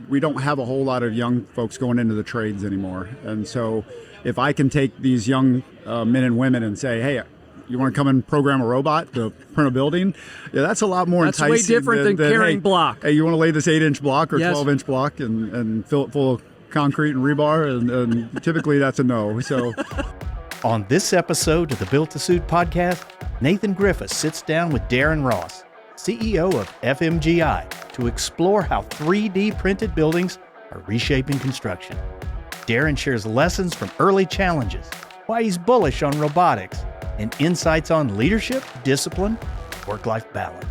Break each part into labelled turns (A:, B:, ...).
A: we don't have a whole lot of young folks going into the trades anymore. And so if I can take these young men and women and say, hey, you want to come and program a robot to print a building? Yeah, that's a lot more enticing.
B: That's way different than carrying block.
A: Hey, you want to lay this 8-inch block or
B: Yes.
A: 12-inch block and fill it full of concrete and rebar? And typically that's a no. So
C: On this episode of the Built-to-Suit podcast, Nathan Griffis sits down with Darin Ross, CEO of FMGI, to explore how 3D printed buildings are reshaping construction. Darin shares lessons from early challenges, why he's bullish on robotics, and insights on leadership, discipline, and work-life balance.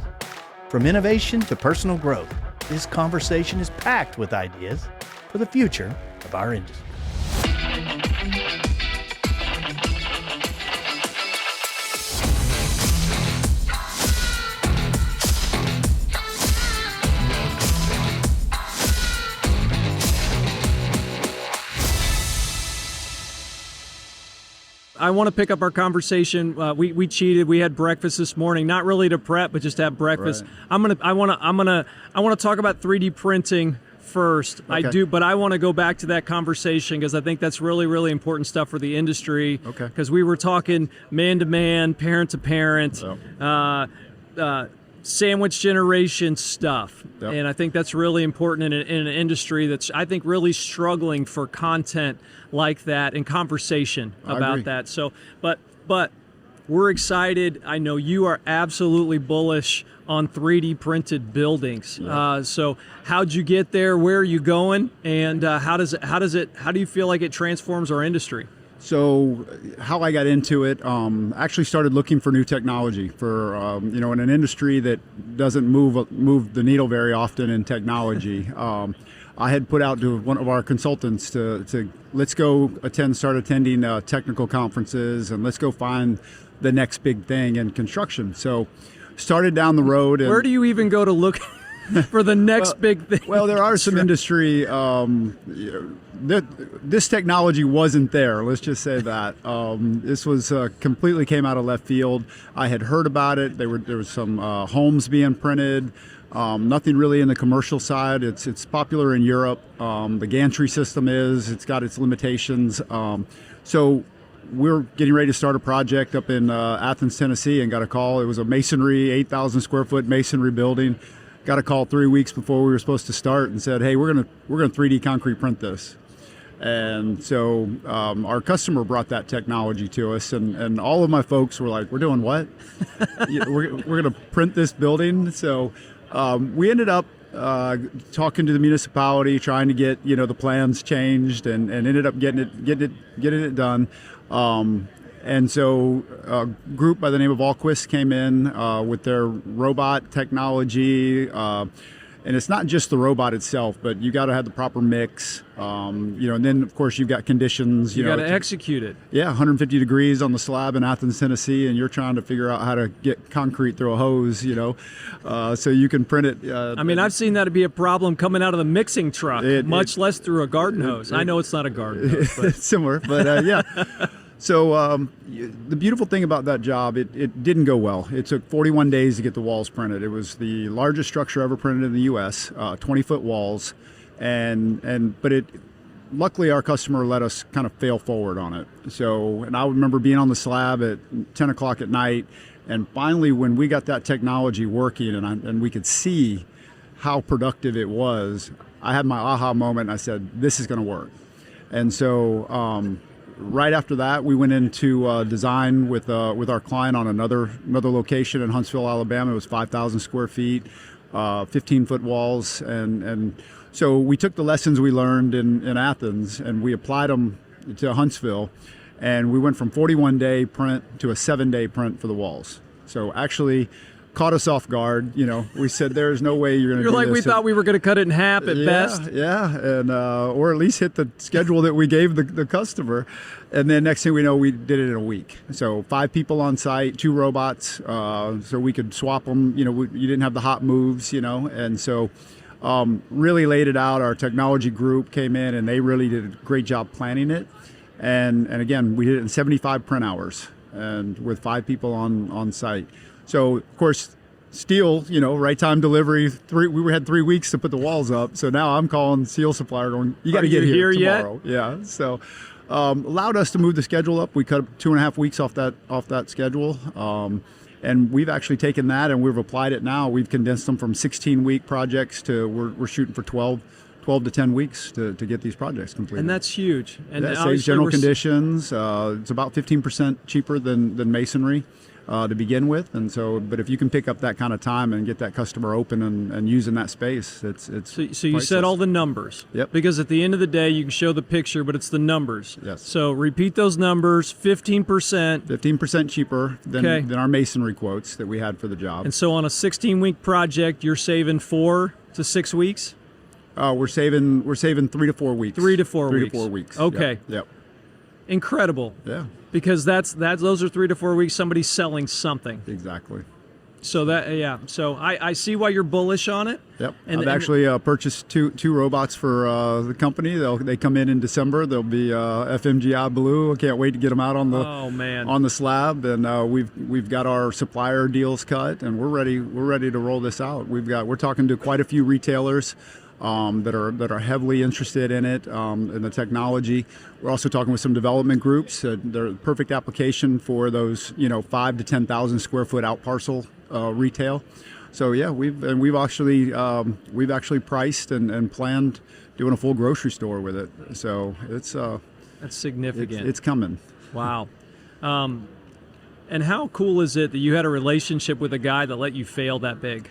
C: From innovation to personal growth, this conversation is packed with ideas for the future of our industry.
B: I want to pick up our conversation. We cheated. We had breakfast this morning, not really to prep, but just to have breakfast.
A: Right.
B: I want to talk about 3D printing first.
A: Okay.
B: But I want to go back to that conversation because I think that's really, really important stuff for the industry.
A: Okay.
B: Because we were talking man to man, parent to parent, sandwich generation stuff.
A: Yep.
B: And I think that's really important in an industry that's, I think, really struggling for content like that and conversation
A: I
B: about
A: agree.
B: that. So, but we're excited. I know you are absolutely bullish on 3D printed buildings.
A: Yeah.
B: So how'd you get there? Where are you going? And how do you feel like it transforms our industry?
A: So how I got into it, actually started looking for new technology for, in an industry that doesn't move the needle very often in technology. I had put out to one of our consultants to let's go start attending technical conferences, and let's go find the next big thing in construction. So started down the road. And
B: where do you even go to look for the next big thing?
A: Well, there are some industry, this technology wasn't there, let's just say that. This was completely came out of left field. I had heard about it. There was some homes being printed. Nothing really in the commercial side. It's popular in Europe. The gantry system it's got its limitations. So we're getting ready to start a project up in Athens, Tennessee, and got a call. It was a masonry, 8,000 square foot masonry building. Got a call 3 weeks before we were supposed to start and said, hey, we're gonna 3D concrete print this. And so our customer brought that technology to us, and all of my folks were like, we're doing what? we're gonna print this building. So we ended up talking to the municipality, trying to get the plans changed, and ended up getting it done. And so a group by the name of BUILT2SUIT came in with their robot technology. And it's not just the robot itself, but you got to have the proper mix. And then, of course, you've got conditions.
B: You got to execute it.
A: Yeah, 150 degrees on the slab in Athens, Tennessee, and you're trying to figure out how to get concrete through a hose, so you can print it.
B: I've seen that to be a problem coming out of the mixing truck, much less through a garden hose. I know it's not a garden hose. But.
A: It's similar, but yeah. So the beautiful thing about that job, it didn't go well. It took 41 days to get the walls printed. It was the largest structure ever printed in the U.S., 20-foot walls, but luckily our customer let us kind of fail forward on it. So, and I remember being on the slab at 10 o'clock at night, and finally when we got that technology working and we could see how productive it was, I had my aha moment and I said, this is going to work. And so right after that, we went into design with our client on another location in Huntsville, Alabama. It was 5,000 square feet, 15-foot walls, and so we took the lessons we learned in Athens and we applied them to Huntsville, and we went from 41-day print to a 7-day print for the walls. So actually caught us off guard. We said there's no way you're going to do this.
B: You're like, we thought we were going to cut it in half at best.
A: Yeah, and or at least hit the schedule that we gave the customer. And then next thing we know, we did it in a week. So 5 people on site, 2 robots, so we could swap them. You didn't have the hot moves, and so really laid it out. Our technology group came in and they really did a great job planning it. And again, we did it in 75 print hours and with 5 people on site. So, of course, steel, right time delivery. We had 3 weeks to put the walls up. So now I'm calling steel supplier going, you got to get here tomorrow. Yet? Yeah. So allowed us to move the schedule up. We cut 2.5 weeks off that schedule. And we've actually taken that and we've applied it now. We've condensed them from 16-week projects to we're shooting for 12 to 10 weeks to get these projects completed.
B: And that's huge. And
A: that saves general conditions. It's about 15% cheaper than masonry to begin with. And so, but if you can pick up that kind of time and get that customer open and using that space, it's
B: so you said all the numbers.
A: Yep.
B: Because at the end of the day, you can show the picture, but it's the numbers.
A: Yes.
B: So repeat those numbers, 15%.
A: 15% cheaper than our masonry quotes that we had for the job.
B: And so on a 16-week project, you're saving 4 to 6 weeks?
A: We're saving 3 to 4 weeks.
B: 3 to 4 weeks.
A: 3 to 4 weeks.
B: Okay.
A: Yep.
B: Incredible.
A: Yeah.
B: Because those are 3 to 4 weeks. Somebody's selling something.
A: Exactly.
B: So So I see why you're bullish on it.
A: Yep. I've actually purchased two robots for the company. They come in December. They'll be FMGI blue. I can't wait to get them out on the slab. And we've got our supplier deals cut, and we're ready to roll this out. We're talking to quite a few retailers that are heavily interested in it, in the technology. We're also talking with some development groups. They're a perfect application for those 5 to 10,000 square foot out parcel retail. So yeah, we've actually priced and planned doing a full grocery store with it. So
B: that's significant.
A: It's coming.
B: Wow. And how cool is it that you had a relationship with a guy that let you fail that big?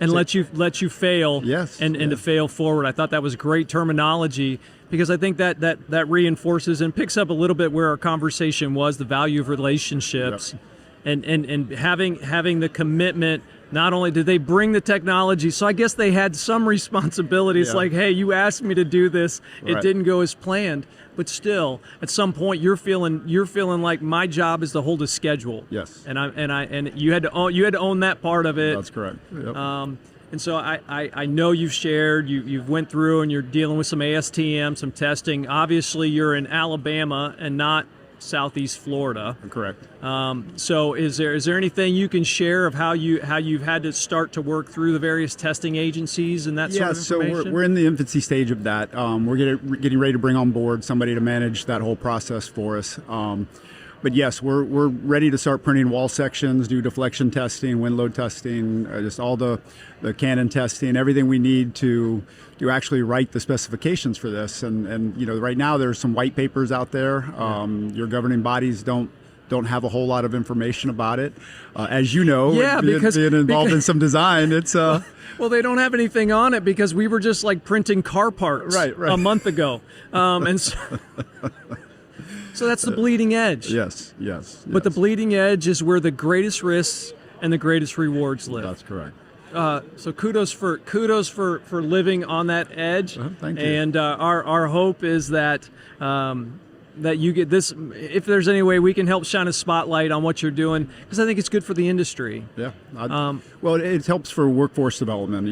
B: And let you fail,
A: yes,
B: and to fail forward. I thought that was great terminology, because I think that reinforces and picks up a little bit where our conversation was, the value of relationships, yep. and having the commitment. Not only did they bring the technology, so I guess they had some responsibility. It's like, hey, you asked me to do this, it didn't go as planned. But still, at some point, you're feeling like my job is to hold a schedule.
A: Yes.
B: And you had to own that part of it.
A: That's correct. Yep.
B: And so I know you've shared, you've went through and you're dealing with some ASTM, some testing. Obviously, you're in Alabama and not Southeast Florida.
A: Correct.
B: So is there anything you can share of how you've had to start to work through the various testing agencies and that sort of information?
A: Yeah, so we're in the infancy stage of that. We're getting ready to bring on board somebody to manage that whole process for us. But yes, we're ready to start printing wall sections, do deflection testing, wind load testing, just all the Canon testing, everything we need to actually write the specifications for this. And right now there's some white papers out there. Your governing bodies don't have a whole lot of information about it. As you know, being involved in some design, it's
B: well, they don't have anything on it because we were just like printing car parts a month ago, and so that's the bleeding edge.
A: Yes.
B: But the bleeding edge is where the greatest risks and the greatest rewards live.
A: That's correct.
B: So kudos for living on that edge.
A: Thank you.
B: And our hope is that that you get this. If there's any way we can help shine a spotlight on what you're doing, because I think it's good for the industry.
A: Yeah. Well, it helps for workforce development.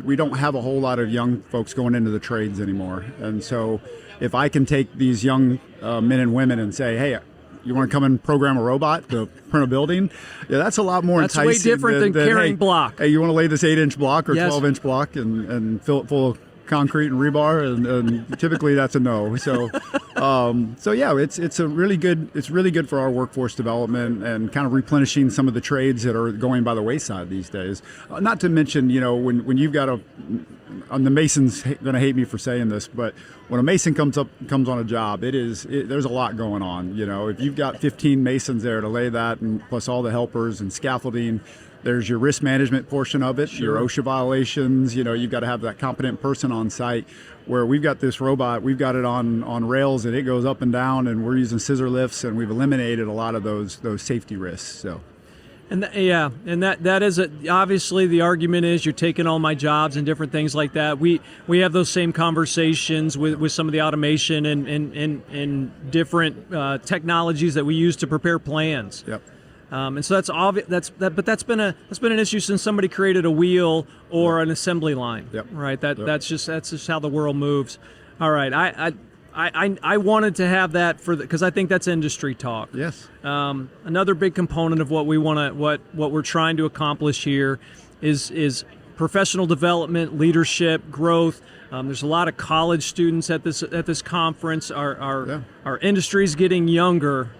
A: We don't have a whole lot of young folks going into the trades anymore, and so if I can take these young men and women and say, hey, you want to come and program a robot to print a building? Yeah, that's a lot more enticing.
B: That's way different than carrying block.
A: Hey, you want to lay this 8-inch block or 12-inch block and fill it full of concrete and rebar, and typically that's a no. So, yeah, it's really good for our workforce development and kind of replenishing some of the trades that are going by the wayside these days. Not to mention, when you've got the mason's going to hate me for saying this, but when a mason comes on a job, there's a lot going on. If you've got 15 masons there to lay that, and plus all the helpers and scaffolding. There's your risk management portion of it, your OSHA violations. You've got to have that competent person on site. Where we've got this robot, we've got it on rails, and it goes up and down, and we're using scissor lifts, and we've eliminated a lot of those safety risks. So.
B: And that is obviously the argument is you're taking all my jobs and different things like that. We have those same conversations with some of the automation and different technologies that we use to prepare plans.
A: Yep.
B: And so that's obvious. But that's been an issue since somebody created a wheel or an assembly line.
A: Yep.
B: Right. That's just how the world moves. All right. I wanted to have that because I think that's industry talk.
A: Yes.
B: Another big component of what we're trying to accomplish here is professional development, leadership, growth. There's a lot of college students at this conference. Our industry's getting younger,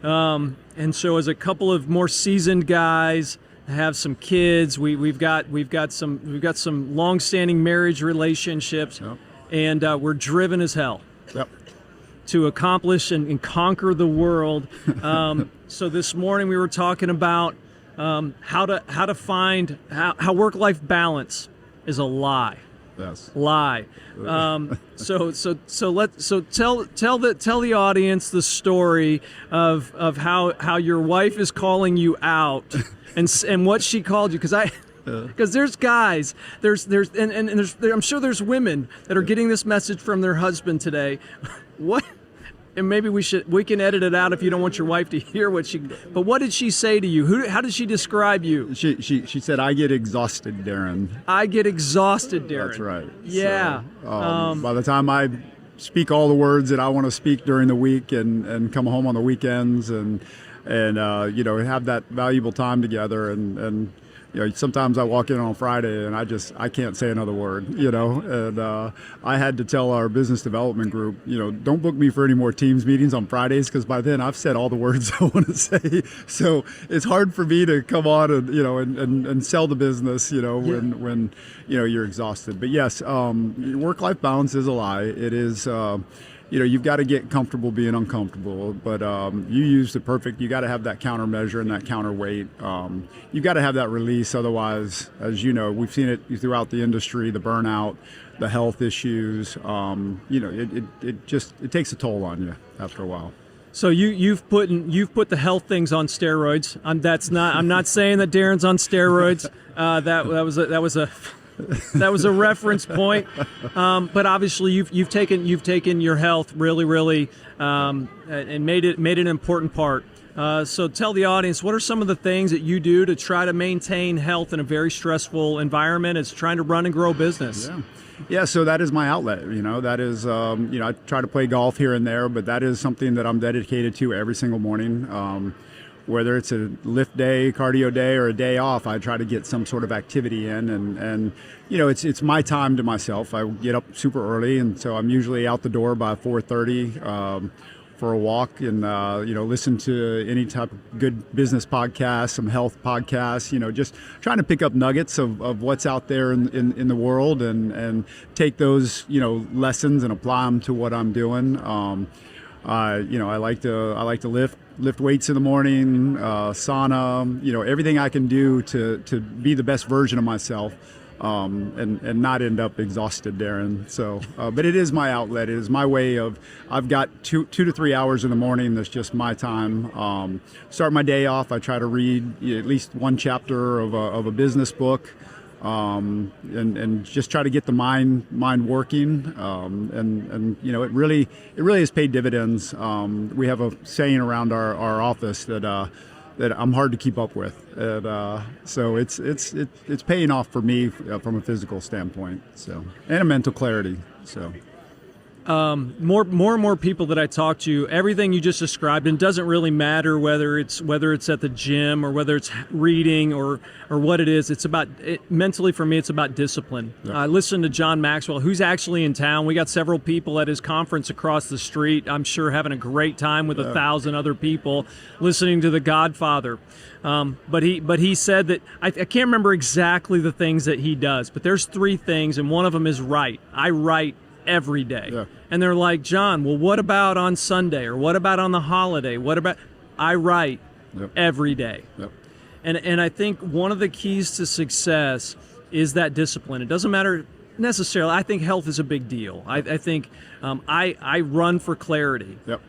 B: and so as a couple of more seasoned guys have some kids, we've got some long-standing marriage relationships, and we're driven as hell.
A: Yep.
B: To accomplish and conquer the world. So this morning we were talking about how work-life balance is a lie.
A: Yes.
B: Lie. So tell the audience the story of how your wife is calling you out and what she called you, because there's guys, I'm sure there's women that are getting this message from their husband today. What? And maybe we can edit it out if you don't want your wife to hear but what did she say to you? How did she describe you?
A: She said, "I get exhausted, Darin."
B: I get exhausted, Darin.
A: That's right.
B: Yeah.
A: So, by the time I speak all the words that I want to speak during the week and come home on the weekends and have that valuable time together and sometimes I walk in on Friday and I can't say another word, and I had to tell our business development group, don't book me for any more Teams meetings on Fridays, because by then I've said all the words I want to say. So it's hard for me to come on and sell the business, when you're exhausted. But yes, work-life balance is a lie. It is. You've got to get comfortable being uncomfortable, but you used the perfect. You got to have that countermeasure and that counterweight. You got to have that release. Otherwise, as you know, we've seen it throughout the industry, the burnout, the health issues. It takes a toll on you after a while.
B: So you've put the health things on steroids. I'm not saying that Darin's on steroids. That was a reference point, but obviously you've taken your health really and made it an important part. So tell the audience, what are some of the things that you do to try to maintain health in a very stressful environment as trying to run and grow a business?
A: Yeah. So that is my outlet. That is I try to play golf here and there, but that is something that I'm dedicated to every single morning. Whether it's a lift day, cardio day, or a day off, I try to get some sort of activity in, and it's my time to myself. I get up super early, and so I'm usually out the door by 4:30 for a walk, and listen to any type of good business podcast, some health podcasts. Just trying to pick up nuggets of what's out there in the world, and take those lessons and apply them to what I'm doing. I like to lift weights in the morning, sauna, everything I can do to be the best version of myself, and not end up exhausted, Darin. So, but it is my outlet. It is my way of, I've got 2 to 3 hours in the morning. That's just my time. Start my day off. I try to read at least one chapter of a business book. And just try to get the mind working, and it really has paid dividends. We have a saying around our office that I'm hard to keep up with, and so it's paying off for me from a physical standpoint, so, and a mental clarity. So.
B: More and more people that I talk to, everything you just described, and it doesn't really matter whether it's at the gym or whether it's reading or what it is. It's about mentally for me. It's about discipline.
A: Yep.
B: I listened to John Maxwell, who's actually in town. We got several people at his conference across the street. I'm sure having a great time with 1,000 other people listening to The Godfather. But he said that I can't remember exactly the things that he does, but there's 3 things, and one of them is write. I write every day.
A: Yeah.
B: And they're like, John, well, what about on Sunday, or what about on the holiday? What about? I write every day.
A: Yep.
B: And I think one of the keys to success is that discipline. It doesn't matter necessarily. I think health is a big deal. I think I run for clarity.
A: Yep.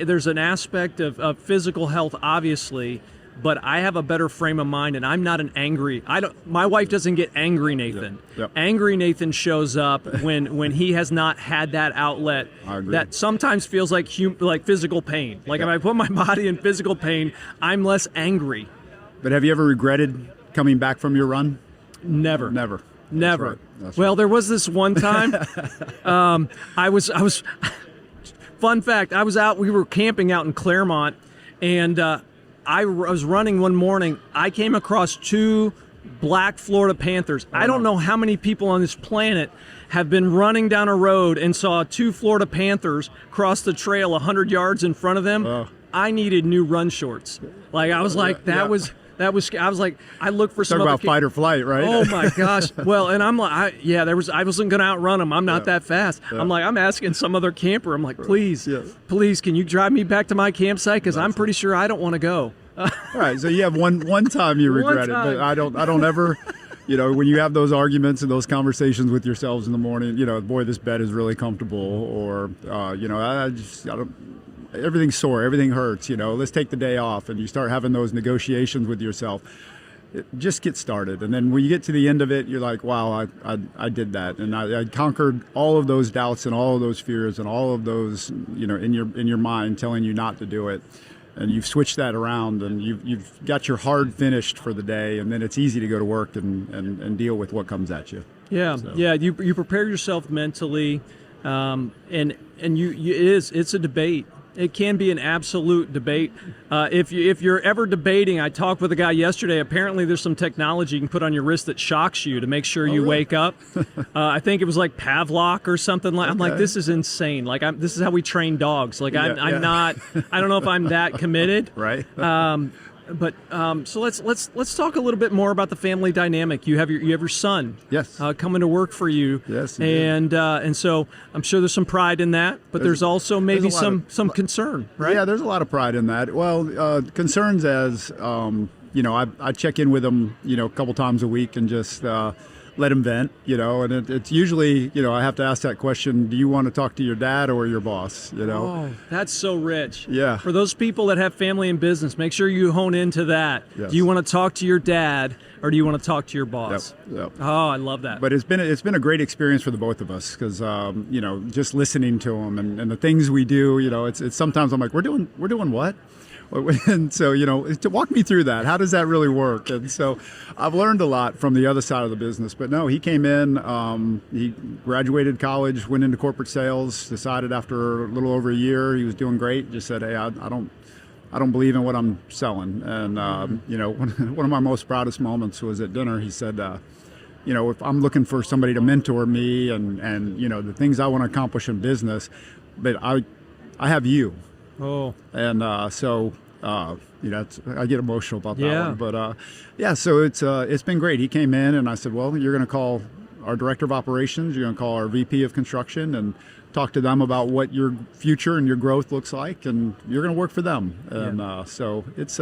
B: There's an aspect of physical health, obviously, but I have a better frame of mind, and I'm not an angry. My wife doesn't get angry, Nathan.
A: Yep.
B: Angry Nathan shows up when he has not had that outlet.
A: I agree.
B: That sometimes feels like physical pain. Like if I put my body in physical pain, I'm less angry.
A: But have you ever regretted coming back from your run?
B: Never.
A: Never.
B: Never.
A: That's right.
B: Well, there was this one time. I was fun fact, we were camping out in Claremont, and I was running one morning. I came across 2 black Florida Panthers. I don't know how many people on this planet have been running down a road and saw 2 Florida Panthers cross the trail 100 yards in front of them. I needed new run shorts. Like, I was like, I was like, I looked for some
A: Talk
B: other
A: about fight or flight, right?
B: Oh my gosh. Well, and I'm like, I wasn't going to outrun them. I'm not that fast. I'm like, I'm asking some other camper. I'm like, please, can you drive me back to my campsite? Because I'm pretty sure I don't want to go.
A: All right, so you have one time you regret it, but I don't ever, when you have those arguments and those conversations with yourselves in the morning, boy, this bed is really comfortable, or I don't. Everything's sore, everything hurts. Let's take the day off, and you start having those negotiations with yourself. Just get started, and then when you get to the end of it, you're like, wow, I did that, and I conquered all of those doubts and all of those fears and all of those in your mind telling you not to do it. And you've switched that around, and you've got your hard finished for the day, and then it's easy to go to work and deal with what comes at you.
B: Yeah, so. Yeah. You prepare yourself mentally, and it's a debate. It can be an absolute debate. If you're ever debating, I talked with a guy yesterday. Apparently, there's some technology you can put on your wrist that shocks you to make sure you wake up. I think it was like Pavlok or something. Like, I'm like, this is insane. Like, this is how we train dogs. Like, I'm not. I don't know if I'm that committed.
A: Right.
B: But so let's talk a little bit more about the family dynamic. You have your son,
A: yes,
B: coming to work for you,
A: yes,
B: and so I'm sure there's some pride in that, but there's also maybe some concern, right?
A: Yeah, there's a lot of pride in that. Well, concerns as I check in with him, a couple times a week and just let him vent, and it's usually, I have to ask that question, do you want to talk to your dad or your boss,
B: Oh, that's so rich.
A: Yeah.
B: For those people that have family and business, make sure you hone into that.
A: Yes.
B: Do you want to talk to your dad or do you want to talk to your boss?
A: Yep.
B: Oh, I love that.
A: But it's been a great experience for the both of us because, just listening to him and the things we do, it's sometimes I'm like, we're doing what? And so, to walk me through that, how does that really work? And so I've learned a lot from the other side of the business. But no, he came in, he graduated college, went into corporate sales, decided after a little over a year he was doing great, just said, hey, I don't believe in what I'm selling. And, one of my most proudest moments was at dinner. He said, if I'm looking for somebody to mentor me and the things I want to accomplish in business, but I have you.
B: Oh,
A: and so I get emotional about that one. But so it's been great. He came in and I said, well, you're going to call our director of operations, you're going to call our VP of construction, and talk to them about what your future and your growth looks like, and you're going to work for them. And so it's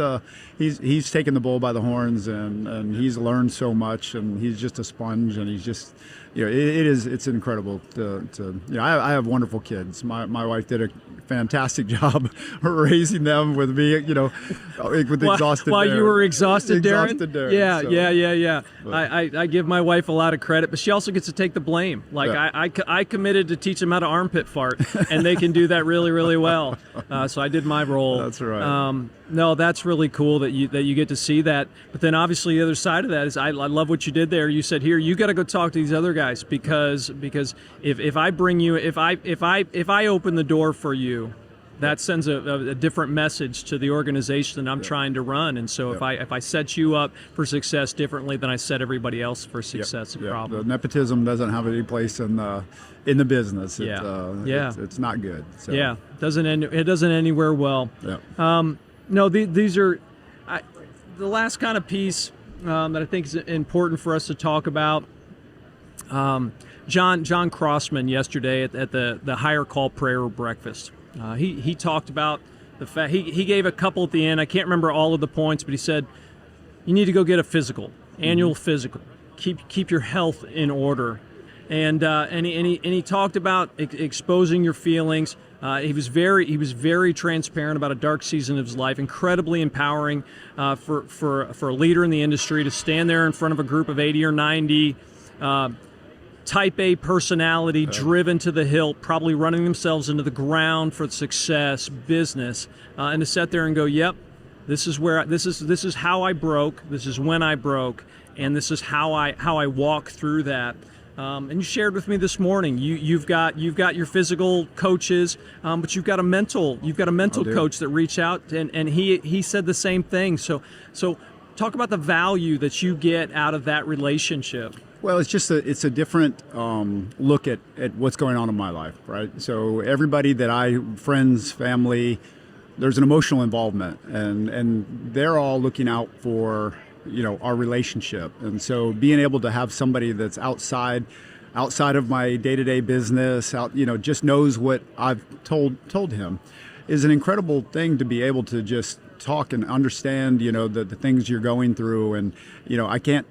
A: he's taken the bull by the horns, and he's learned so much, and he's just a sponge, and he's just. It's incredible I have wonderful kids. My wife did a fantastic job raising them with me, with exhausted
B: while
A: Darin.
B: you were exhausted, Darin?
A: Exhausted Darin.
B: Yeah.
A: But
B: I give my wife a lot of credit, but she also gets to take the blame. Like I committed to teach them how to armpit fart, and they can do that really, really well. So I did my role.
A: That's right.
B: No, that's really cool that you get to see that. But then obviously the other side of that is I love what you did there. You said, here, you got to go talk to these other guys because if I bring you, if I open the door for you, that sends a different message to the organization that I'm trying to run. And so if I set you up for success differently than I set everybody else for success, a problem.
A: The nepotism doesn't have any place in the business. It's not good. So.
B: Yeah, it doesn't end anywhere well.
A: Yeah.
B: No, these are the last kind of piece that I think is important for us to talk about. John Crossman yesterday at the Higher Call Prayer Breakfast. He talked about the fact he gave a couple at the end. I can't remember all of the points, but he said you need to go get a physical, annual physical. Keep your health in order, and he talked about exposing your feelings. He was very transparent about a dark season of his life. Incredibly empowering for a leader in the industry to stand there in front of a group of 80 or 90. Type A personality, driven to the hilt, probably running themselves into the ground for success, business, and to sit there and go, "Yep, this is how I broke. This is when I broke, and this is how I walk through that." And you shared with me this morning. You've got your physical coaches, but you've got a mental coach that reach out, and he said the same thing. So talk about the value that you get out of that relationship.
A: Well, it's a different look at what's going on in my life, right? So everybody friends, family, there's an emotional involvement, and they're all looking out for our relationship. And so being able to have somebody that's outside of my day-to-day business, just knows what I've told him, is an incredible thing to be able to just talk and understand, the things you're going through. And I can't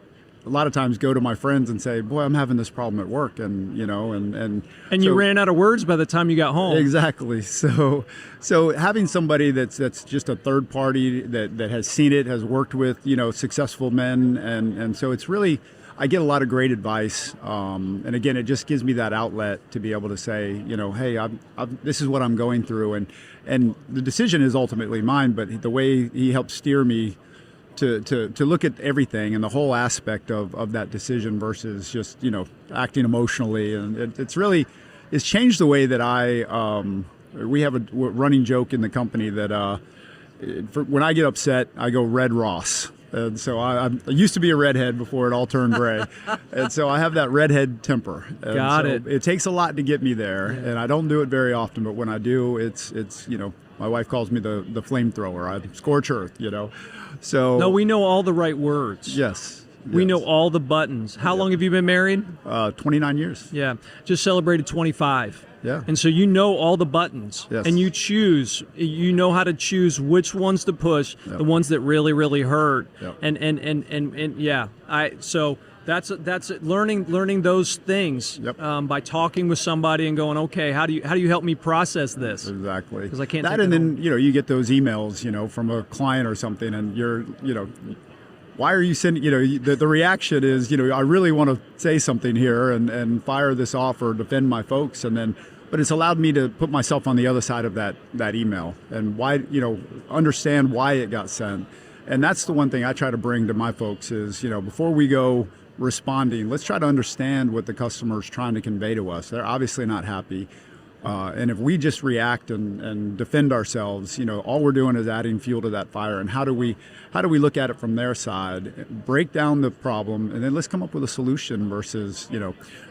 A: a lot of times go to my friends and say, boy, I'm having this problem at work, and
B: you ran out of words by the time you got home.
A: Exactly. So having somebody that's just a third party that has seen it, has worked with successful men, and so it's really, I get a lot of great advice, and again, it just gives me that outlet to be able to say, hey, this is what I'm going through, and the decision is ultimately mine, but the way he helps steer me to look at everything and the whole aspect of that decision versus just acting emotionally, and it's changed the way that we have a running joke in the company that when I get upset I go Red Ross, and so I used to be a redhead before it all turned gray, and so I have that redhead temper. And
B: Got it.
A: It takes a lot to get me there, and I don't do it very often, but when I do, it's my wife calls me the flamethrower. I scorch earth, So
B: No, we know all the right words.
A: Yes.
B: We know all the buttons. How long have you been married?
A: 29 years.
B: Yeah. Just celebrated 25.
A: Yeah.
B: And so all the buttons.
A: Yes.
B: And you know how to choose which ones to push,
A: Yep.
B: the ones that really, really hurt.
A: Yep.
B: And yeah. So that's learning those things.
A: Yep.
B: By talking with somebody and going, okay, how do you help me process this?
A: Exactly.
B: Because I can't
A: that,
B: take
A: and
B: it
A: then you get those emails from a client or something, and you're why are you sending the reaction is I really want to say something here and fire this off or defend my folks, but it's allowed me to put myself on the other side of that email and why understand why it got sent. And that's the one thing I try to bring to my folks is before we go responding, let's try to understand what the customer's trying to convey to us. They're obviously not happy. And if we just react and defend ourselves, all we're doing is adding fuel to that fire. And how do we look at it from their side, break down the problem, and then let's come up with a solution versus,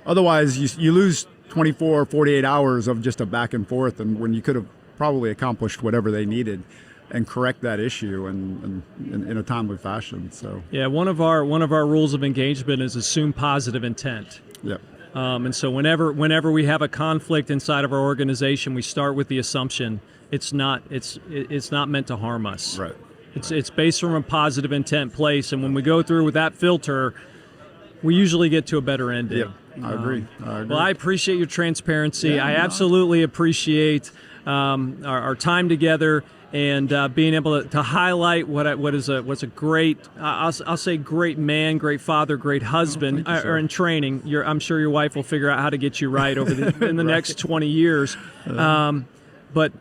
A: otherwise you lose 24 or 48 hours of just a back and forth, and when you could have probably accomplished whatever they needed and correct that issue and in a timely fashion. So
B: yeah, one of our rules of engagement is assume positive intent.
A: Yep.
B: And so whenever we have a conflict inside of our organization, we start with the assumption it's not meant to harm us.
A: Right.
B: It's based from a positive intent place, and when we go through with that filter, we usually get to a better ending.
A: Yep. I agree.
B: Well, I appreciate your transparency.
A: Yeah,
B: I absolutely appreciate our time together and being able to highlight what's a great, I'll say great man, great father, great husband, or in training. I'm sure your wife will figure out how to get you right over in the next 20 years. But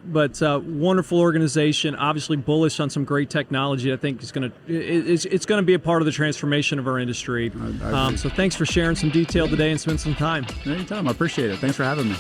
B: wonderful organization, obviously bullish on some great technology. I think it's going to be a part of the transformation of our industry.
A: I agree.
B: So thanks for sharing some detail today and spending some time.
A: Anytime. I appreciate it. Thanks for having me.